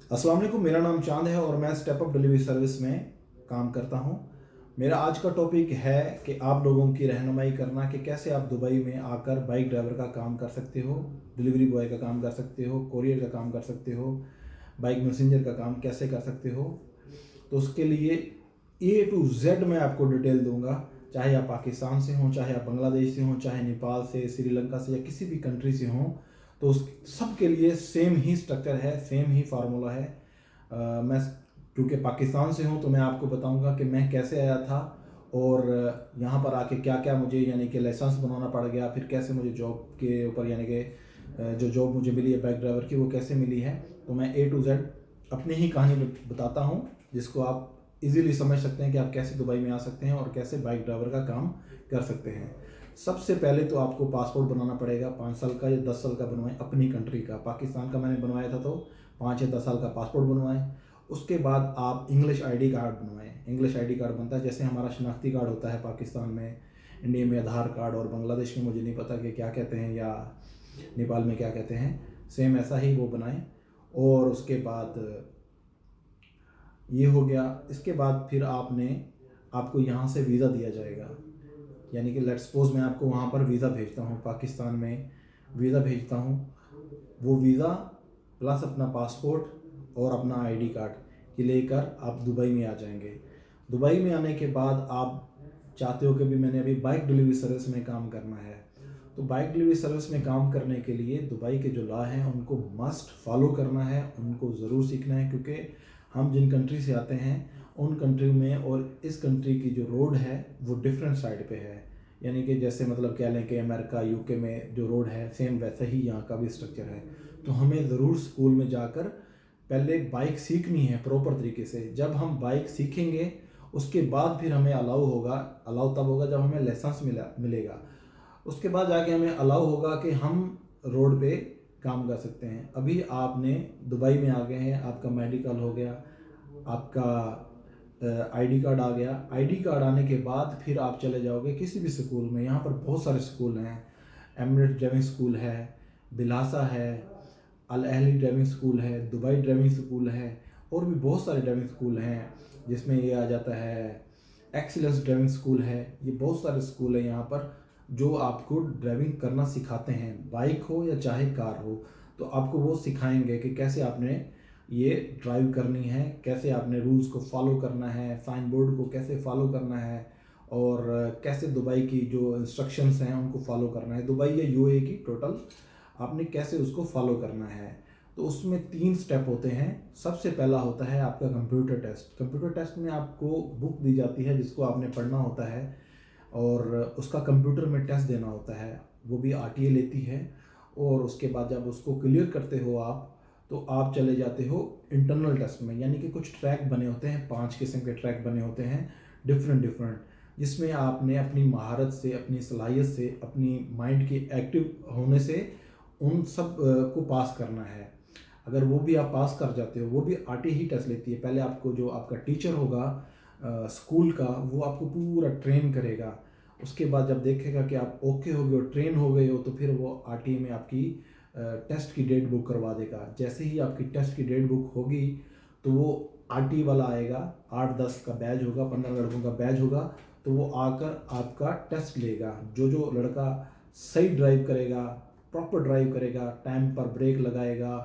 अस्सलाम वालेकुम, मेरा नाम चांद है और मैं स्टेप अप डिलीवरी सर्विस में काम करता हूं। मेरा आज का टॉपिक है कि आप लोगों की रहनुमाई करना कि कैसे आप दुबई में आकर बाइक ड्राइवर का काम कर सकते हो, डिलीवरी बॉय का काम कर सकते हो, कोरियर का काम कर सकते हो, बाइक मैसेंजर का काम कैसे कर सकते हो। तो उसके लिए ए टू जेड मैं आपको डिटेल दूंगा। चाहे आप पाकिस्तान से हों, चाहे आप बांग्लादेश से हों, चाहे नेपाल से, श्रीलंका से या किसी भी कंट्री से हों, तो उस सब के लिए सेम ही स्ट्रक्चर है, सेम ही फार्मूला है। मैं क्योंकि पाकिस्तान से हूँ तो मैं आपको बताऊंगा कि मैं कैसे आया था और यहाँ पर आके क्या क्या मुझे यानी कि लाइसेंस बनवाना पड़ गया, फिर कैसे मुझे जॉब के ऊपर यानी कि जो जॉब मुझे मिली है बाइक ड्राइवर की वो कैसे मिली है। तो मैं ए टू जेड अपनी ही कहानी बताता हूँ जिसको आप इजीली समझ सकते हैं कि आप कैसे दुबई में आ सकते हैं और कैसे बाइक ड्राइवर का काम कर सकते हैं। सबसे पहले तो आपको पासपोर्ट बनाना पड़ेगा, 5 साल का या 10 साल का बनवाएं अपनी कंट्री का। पाकिस्तान का मैंने बनवाया था तो 5 या 10 साल का पासपोर्ट बनवाएं। उसके बाद आप इंग्लिश आईडी कार्ड बनवाएं। इंग्लिश आईडी कार्ड बनता है जैसे हमारा शनाख्ती कार्ड होता है पाकिस्तान में, इंडिया में आधार कार्ड, और बांग्लादेश में मुझे नहीं पता कि क्या कहते हैं या नेपाल में क्या कहते हैं, सेम ऐसा ही वो बनाएं। और उसके बाद ये हो गया। इसके बाद फिर आपको यहाँ से वीज़ा दिया जाएगा, यानी कि लेट्स सपोज मैं आपको वहाँ पर वीज़ा भेजता हूँ, पाकिस्तान में वीज़ा भेजता हूँ। वो वीज़ा प्लस अपना पासपोर्ट और अपना आईडी कार्ड ये लेकर आप दुबई में आ जाएंगे। दुबई में आने के बाद आप चाहते हो कि भी मैंने अभी बाइक डिलीवरी सर्विस में काम करना है, तो बाइक डिलीवरी सर्विस में काम करने के लिए दुबई के जो लॉ हैं उनको मस्ट फॉलो करना है, उनको ज़रूर सीखना है। क्योंकि हम जिन कंट्री से आते हैं उन कंट्री में और इस कंट्री की जो रोड है वो डिफरेंट साइड पे है। यानी कि जैसे मतलब क्या लें कि अमेरिका यूके में जो रोड है सेम वैसा ही यहाँ का भी स्ट्रक्चर है। तो हमें ज़रूर स्कूल में जाकर पहले बाइक सीखनी है प्रॉपर तरीके से। जब हम बाइक सीखेंगे उसके बाद फिर हमें अलाउ तब होगा जब हमें लाइसेंस मिलेगा। उसके बाद जाके हमें अलाउ होगा कि हम रोड पे काम कर सकते हैं। अभी आपने दुबई में आ गए हैं, आपका मेडिकल हो गया, आपका आईडी कार्ड आ गया। आईडी कार्ड आने के बाद फिर आप चले जाओगे किसी भी स्कूल में। यहाँ पर बहुत सारे स्कूल हैं, एमिरेट ड्राइविंग स्कूल है, बिलासा है, अल अहली ड्राइविंग स्कूल है, दुबई ड्राइविंग स्कूल है, और भी बहुत सारे ड्राइविंग स्कूल हैं जिसमें ये आ जाता है एक्सीलेंस ड्राइविंग स्कूल है। ये बहुत सारे स्कूल हैं यहाँ पर जो आपको ड्राइविंग करना सिखाते हैं, बाइक हो या चाहे कार हो। तो आपको वो सिखाएंगे कि कैसे आपने ये ड्राइव करनी है, कैसे आपने रूल्स को फॉलो करना है, साइन बोर्ड को कैसे फॉलो करना है, और कैसे दुबई की जो इंस्ट्रक्शंस हैं उनको फॉलो करना है। दुबई या यूएई की टोटल आपने कैसे उसको फॉलो करना है। तो उसमें 3 स्टेप होते हैं। सबसे पहला होता है आपका कंप्यूटर टेस्ट। कंप्यूटर टेस्ट में आपको बुक दी जाती है जिसको आपने पढ़ना होता है और उसका कंप्यूटर में टेस्ट देना होता है, वो भी आरटीए लेती है। और उसके बाद जब उसको क्लियर करते हो आप तो आप चले जाते हो इंटरनल टेस्ट में। यानी कि कुछ ट्रैक बने होते हैं, 5 किस्म के ट्रैक बने होते हैं डिफरेंट डिफरेंट, जिसमें आपने अपनी महारत से, अपनी सलाहियत से, अपनी माइंड के एक्टिव होने से उन सब को पास करना है। अगर वो भी आप पास कर जाते हो, वो भी आरटी ही टेस्ट लेती है। पहले आपको जो आपका टीचर होगा स्कूल का वो आपको पूरा ट्रेन करेगा। उसके बाद जब देखेगा कि आप ओके हो गए हो, ट्रेन हो गए हो, तो फिर वो आरटी में आपकी टेस्ट की डेट बुक करवा देगा। जैसे ही आपकी टेस्ट की डेट बुक होगी तो वो आरटी वाला आएगा, 8-10 का बैच होगा, 15 लड़कों का बैच होगा। तो वो आकर आपका टेस्ट लेगा। जो जो लड़का सही ड्राइव करेगा, प्रॉपर ड्राइव करेगा, टाइम पर ब्रेक लगाएगा,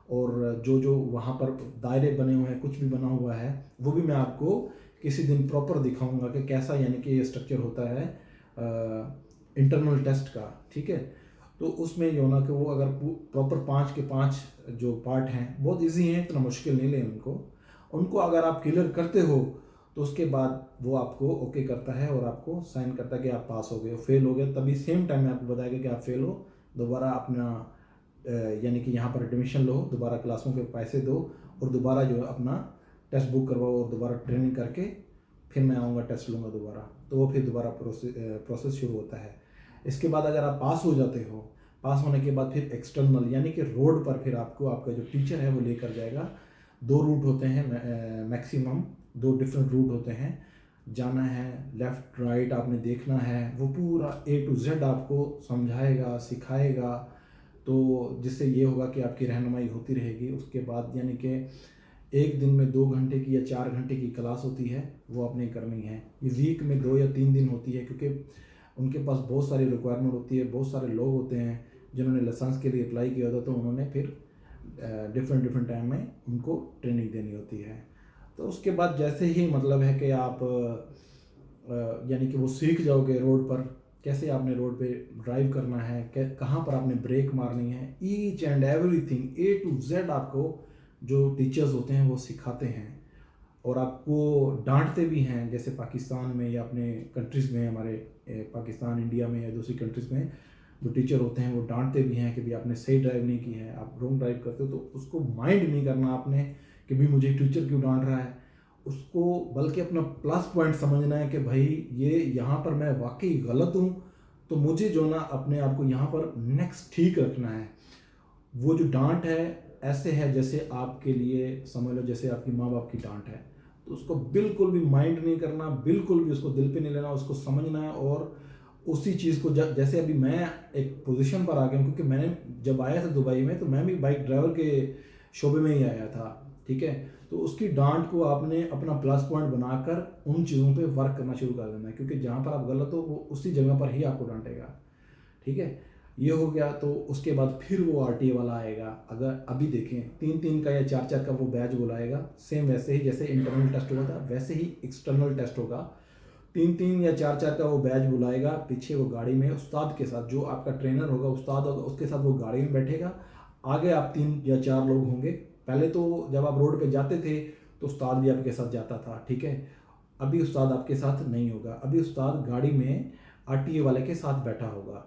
और जो जो वहाँ पर दायरे बने हुए हैं, कुछ भी बना हुआ है, वो भी मैं आपको किसी दिन प्रॉपर दिखाऊंगा कि कैसा यानी कि ये स्ट्रक्चर होता है इंटरनल टेस्ट का। ठीक है, तो उसमें ये होना कि वो अगर प्रॉपर 5 के 5 जो पार्ट हैं बहुत इजी हैं, इतना मुश्किल नहीं लें उनको। उनको अगर आप क्लियर करते हो तो उसके बाद वो आपको ओके करता है और आपको साइन करता है कि आप पास हो गए हो। फेल हो गए तभी सेम टाइम में आपको बताएगा कि आप फेल हो, दोबारा अपना यानी कि यहाँ पर एडमिशन लो, दोबारा क्लासों के पैसे दो और दोबारा जो है अपना टेस्ट बुक करवाओ और दोबारा ट्रेनिंग करके फिर मैं आऊँगा, टेस्ट लूँगा दोबारा। तो वो फिर दोबारा प्रोसेस शुरू होता है। इसके बाद अगर आप पास हो जाते हो, पास होने के बाद फिर एक्सटर्नल यानी कि रोड पर फिर आपको आपका जो टीचर है वो लेकर जाएगा। 2 रूट होते हैं मैक्सिमम, 2 डिफरेंट रूट होते हैं। जाना है लेफ़्ट राइट आपने देखना है, वो पूरा ए टू जेड आपको समझाएगा, सिखाएगा। तो जिससे ये होगा कि आपकी रहनुमाई होती रहेगी। उसके बाद यानी कि एक दिन में 2 घंटे की या 4 घंटे की क्लास होती है, वो आपने करनी है। ये वीक में 2 या 3 दिन होती है, क्योंकि उनके पास बहुत सारी रिक्वायरमेंट होती है, बहुत सारे लोग होते हैं जिन्होंने लाइसेंस के लिए अप्लाई किया होता, तो उन्होंने फिर डिफरेंट डिफरेंट टाइम में उनको ट्रेनिंग देनी होती है। तो उसके बाद जैसे ही मतलब है कि आप यानी कि वो सीख जाओगे रोड पर, कैसे आपने रोड पे ड्राइव करना है, कहाँ पर आपने ब्रेक मारनी है, each and everything A to Z आपको जो टीचर्स होते हैं वो सिखाते हैं। और आपको डांटते भी हैं, जैसे पाकिस्तान में या अपने कंट्रीज़ में, हमारे पाकिस्तान, इंडिया में या दूसरी कंट्रीज़ में जो टीचर होते हैं वो डांटते भी हैं कि भाई आपने सही ड्राइव नहीं की है, आप रॉन्ग ड्राइव करते हो। तो उसको माइंड नहीं करना आपने कि भाई मुझे टीचर क्यों डांट रहा है, उसको बल्कि अपना प्लस पॉइंट समझना है कि भाई ये यहाँ पर मैं वाकई गलत हूँ, तो मुझे जो ना अपने आप को यहाँ पर नेक्स्ट ठीक रखना है। वो जो डांट है ऐसे है जैसे आपके लिए समझ लो जैसे आपकी माँ बाप की डांट है, तो उसको बिल्कुल भी माइंड नहीं करना, बिल्कुल भी उसको दिल पे नहीं लेना, उसको समझना है। और उसी चीज़ को जैसे अभी मैं एक पोजीशन पर आ गया हूँ, क्योंकि मैंने जब आया था दुबई में तो मैं भी बाइक ड्राइवर के शोबे में ही आया था, ठीक है। तो उसकी डांट को आपने अपना प्लस पॉइंट बनाकर उन चीज़ों पे वर्क करना शुरू कर देना है, क्योंकि जहाँ पर आप गलत हो वो उसी जगह पर ही आपको डांटेगा, ठीक है। ये हो गया। तो उसके बाद फिर वो RTA वाला आएगा। अगर अभी देखें 3-3 का या 4-4 का वो बैच बुलाएगा, सेम वैसे ही जैसे इंटरनल टेस्ट हुआ था वैसे ही एक्सटर्नल टेस्ट होगा। 3-3 या 4-4 का वो बैच बुलाएगा, पीछे वो गाड़ी में उस्ताद के साथ, जो आपका ट्रेनर होगा उस्ताद होगा, उसके साथ वो गाड़ी में बैठेगा। आगे आप 3 या 4 लोग होंगे। पहले तो जब आप रोड पे जाते थे तो उस्ताद भी आपके साथ जाता था, ठीक है। अभी उस्ताद आपके साथ नहीं होगा, अभी उस्ताद गाड़ी में RTA वाले के साथ बैठा होगा।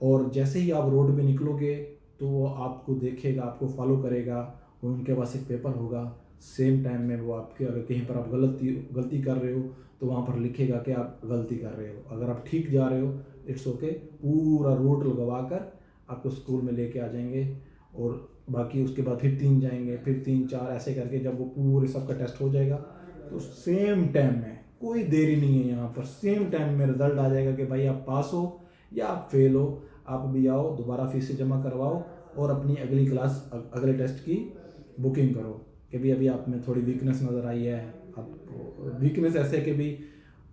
और जैसे ही आप रोड पे निकलोगे तो वो आपको देखेगा, आपको फॉलो करेगा, और उनके पास एक पेपर होगा। सेम टाइम में वो आपके, अगर कहीं पर आप गलती कर रहे हो तो वहाँ पर लिखेगा कि आप गलती कर रहे हो। अगर आप ठीक जा रहे हो इट्स ओके, पूरा रूट लगवा कर आपको स्कूल में लेके आ जाएंगे। और बाकी उसके बाद फिर 3 जाएंगे, फिर 3-4, ऐसे करके जब वो पूरे सबका टेस्ट हो जाएगा तो सेम टाइम में, कोई देरी नहीं है यहाँ पर, सेम टाइम में रिजल्ट आ जाएगा कि भाई आप पास हो या आप फेल हो। आप भी आओ, दोबारा फीस जमा करवाओ और अपनी अगली क्लास, अगले टेस्ट की बुकिंग करो कि भाई अभी आप में थोड़ी वीकनेस नज़र आई है। आप वीकनेस ऐसे कि भाई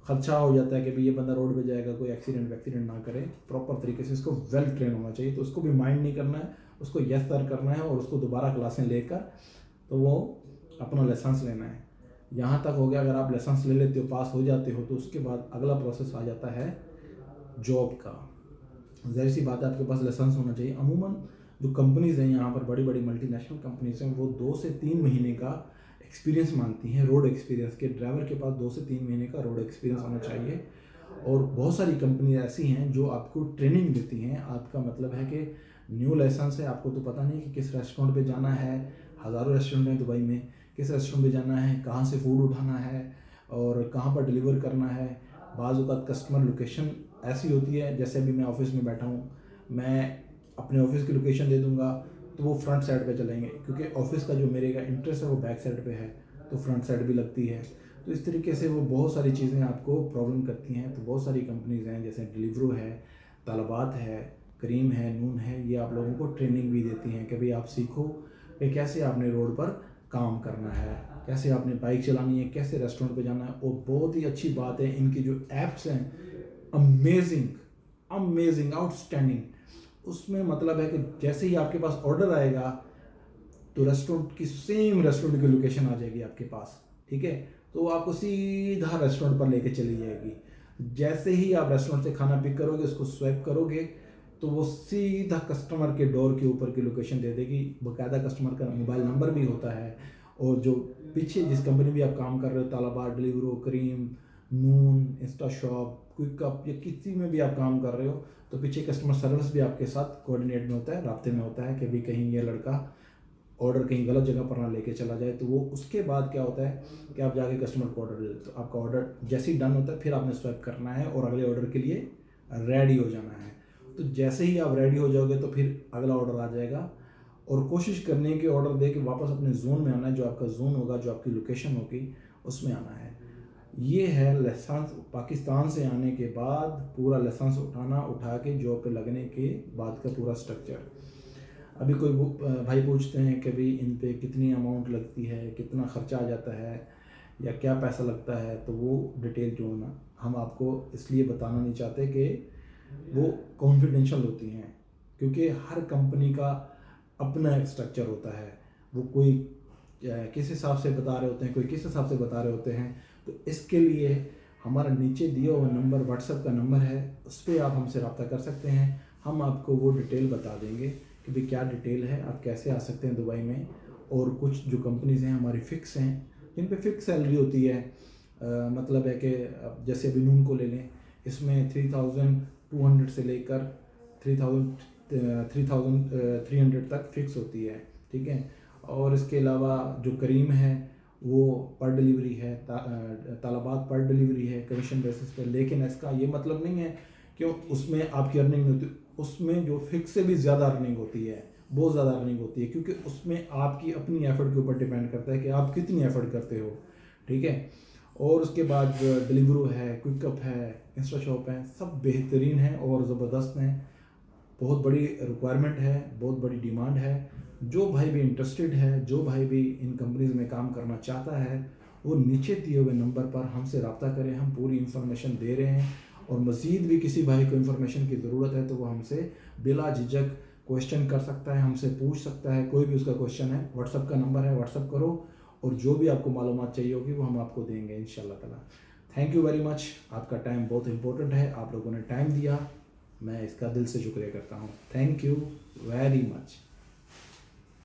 खदशा हो जाता है कि भाई ये बंदा रोड पे जाएगा, कोई एक्सीडेंट ना करे। प्रॉपर तरीके से इसको वेल ट्रेन होना चाहिए, तो उसको भी माइंड नहीं करना है, उसको यस सर करना है और उसको दोबारा क्लासें लेकर तो वो अपना लाइसेंस लेना है। यहाँ तक हो गया। अगर आप लाइसेंस ले लेते हो, पास हो जाते हो, तो उसके बाद अगला प्रोसेस आ जाता है जॉब का। ज़ाहिर सी बात है आपके पास लाइसेंस होना चाहिए। अमूमन जो कंपनीज़ हैं यहाँ पर, बड़ी बड़ी मल्टीनेशनल कंपनीज़ हैं, वो 2 से 3 महीने का एक्सपीरियंस मांगती हैं, रोड एक्सपीरियंस के। ड्राइवर के पास 2 से 3 महीने का रोड एक्सपीरियंस होना चाहिए। और बहुत सारी कंपनी ऐसी हैं जो आपको ट्रेनिंग देती हैं। आपका मतलब है कि न्यू लाइसेंस है, आपको तो पता नहीं कि किस रेस्टोरेंट पे जाना है, हज़ारों रेस्टोरेंट हैं दुबई में, किस रेस्टोरेंट पे जाना है, कहाँ से फूड उठाना है और कहाँ पर डिलीवर करना है। बाज़ औक़ात कस्टमर लोकेशन ऐसी होती है, जैसे अभी मैं ऑफिस में बैठा हूँ, मैं अपने ऑफिस की लोकेशन दे दूँगा तो वो फ्रंट साइड पे चलेंगे, क्योंकि ऑफिस का जो मेरे का इंटरेस्ट है वो बैक साइड पे है, तो फ्रंट साइड भी लगती है। तो इस तरीके से वो बहुत सारी चीज़ें आपको प्रॉब्लम करती हैं। तो बहुत सारी कंपनीज़ हैं, जैसे डिलीवरो है, तलबात है, करीम है, नून है, ये आप लोगों को ट्रेनिंग भी देती हैं कि भाई आप सीखो कि कैसे आपने रोड पर काम करना है, कैसे आपने बाइक चलानी है, कैसे रेस्टोरेंट पे जाना है। और बहुत ही अच्छी बात है, इनकी जो ऐप्स हैं अमेजिंग, अमेजिंग, आउटस्टैंडिंग। उसमें मतलब है कि जैसे ही आपके पास ऑर्डर आएगा तो रेस्टोरेंट की, सेम रेस्टोरेंट की लोकेशन आ जाएगी आपके पास, ठीक है। तो आपको सीधा रेस्टोरेंट पर लेके चली जाएगी। जैसे ही आप रेस्टोरेंट से खाना पिक करोगे, उसको स्वैप करोगे तो वो सीधा कस्टमर के डोर के ऊपर की लोकेशन दे देगी। बाकायदा कस्टमर का मोबाइल नंबर भी होता है। और जो पीछे जिस कंपनी भी आप काम कर रहे हो, तालाबाद, डिलीवरो, करीम, नून, इंस्टा शॉप, क्विकअप, या किसी में भी आप काम कर रहे हो, तो पीछे कस्टमर सर्विस भी आपके साथ कोऑर्डिनेट में होता है, राब्ते में होता है कि भी कहीं ये लड़का ऑर्डर कहीं गलत जगह पर ना लेके चला जाए। तो वो उसके बाद क्या होता है कि आप जाके कस्टमर को ऑर्डर दे देते हो। आपका ऑर्डर जैसे ही डन होता है फिर आपने स्वैप करना है और अगले ऑर्डर के लिए रेडी हो जाना है। तो जैसे ही आप रेडी हो जाओगे तो फिर अगला ऑर्डर आ जाएगा। और कोशिश करनी है कि ऑर्डर दे के वापस अपने जोन में आना है, जो आपका जोन होगा, जो आपकी लोकेशन होगी, उसमें आना है। ये है लाइसेंस। पाकिस्तान से आने के बाद पूरा लाइसेंस उठा के जॉब पे लगने के बाद का पूरा स्ट्रक्चर। अभी कोई भाई पूछते हैं कि भाई इन पे कितनी अमाउंट लगती है, कितना ख़र्चा आ जाता है या क्या पैसा लगता है, तो वो डिटेल जो है ना हम आपको इसलिए बताना नहीं चाहते कि वो कॉन्फिडेंशियल होती हैं, क्योंकि हर कंपनी का अपना एक स्ट्रक्चर होता है। वो कोई किस हिसाब से बता रहे होते हैं, कोई किस हिसाब से बता रहे होते हैं। तो इसके लिए हमारा नीचे दिया हुआ नंबर व्हाट्सएप का नंबर है, उस पर आप हमसे रब्ता कर सकते हैं। हम आपको वो डिटेल बता देंगे कि भाई क्या डिटेल है, आप कैसे आ सकते हैं दुबई में। और कुछ जो कंपनीज़ हैं हमारी फ़िक्स हैं, जिन पे फ़िक्स सैलरी होती है। मतलब है कि अब जैसे अभी नून को ले लें, इसमें 3200 से लेकर 3300 तक फ़िक्स होती है, ठीक है। और इसके अलावा जो करीम है वो पर डिलीवरी है, तालाबात पर डिलीवरी है कमीशन बेसिस पे। लेकिन इसका ये मतलब नहीं है कि उसमें आपकी अर्निंग नहीं होती, उसमें जो फिक्स से भी ज़्यादा अर्निंग होती है, बहुत ज़्यादा अर्निंग होती है, क्योंकि उसमें आपकी अपनी एफ़र्ट के ऊपर डिपेंड करता है कि आप कितनी एफ़र्ट करते हो, ठीक है। और उसके बाद डिलीवरो है, क्विकअप है, इंस्टा शॉप है, सब बेहतरीन है और ज़बरदस्त हैं। बहुत बड़ी रिक्वायरमेंट है, बहुत बड़ी डिमांड है। जो भाई भी इंटरेस्टेड है, जो भाई भी इन कंपनीज़ में काम करना चाहता है, वो नीचे दिए हुए नंबर पर हमसे रब्ता करें। हम पूरी इन्फॉर्मेशन दे रहे हैं। और मज़ीद भी किसी भाई को इन्फॉर्मेशन की ज़रूरत है तो वो हमसे बिला झिझक क्वेश्चन कर सकता है, हमसे पूछ सकता है। कोई भी उसका क्वेश्चन है, व्हाट्सअप का नंबर है, व्हाट्सअप करो और जो भी आपको मालूमात चाहिए होगी वो हम आपको देंगे इंशाल्लाह ताला। Thank you very much. आपका टाइम बहुत इंपॉर्टेंट है, आप लोगों ने टाइम दिया, मैं इसका दिल से शुक्रिया करता हूँ। Thank you very much.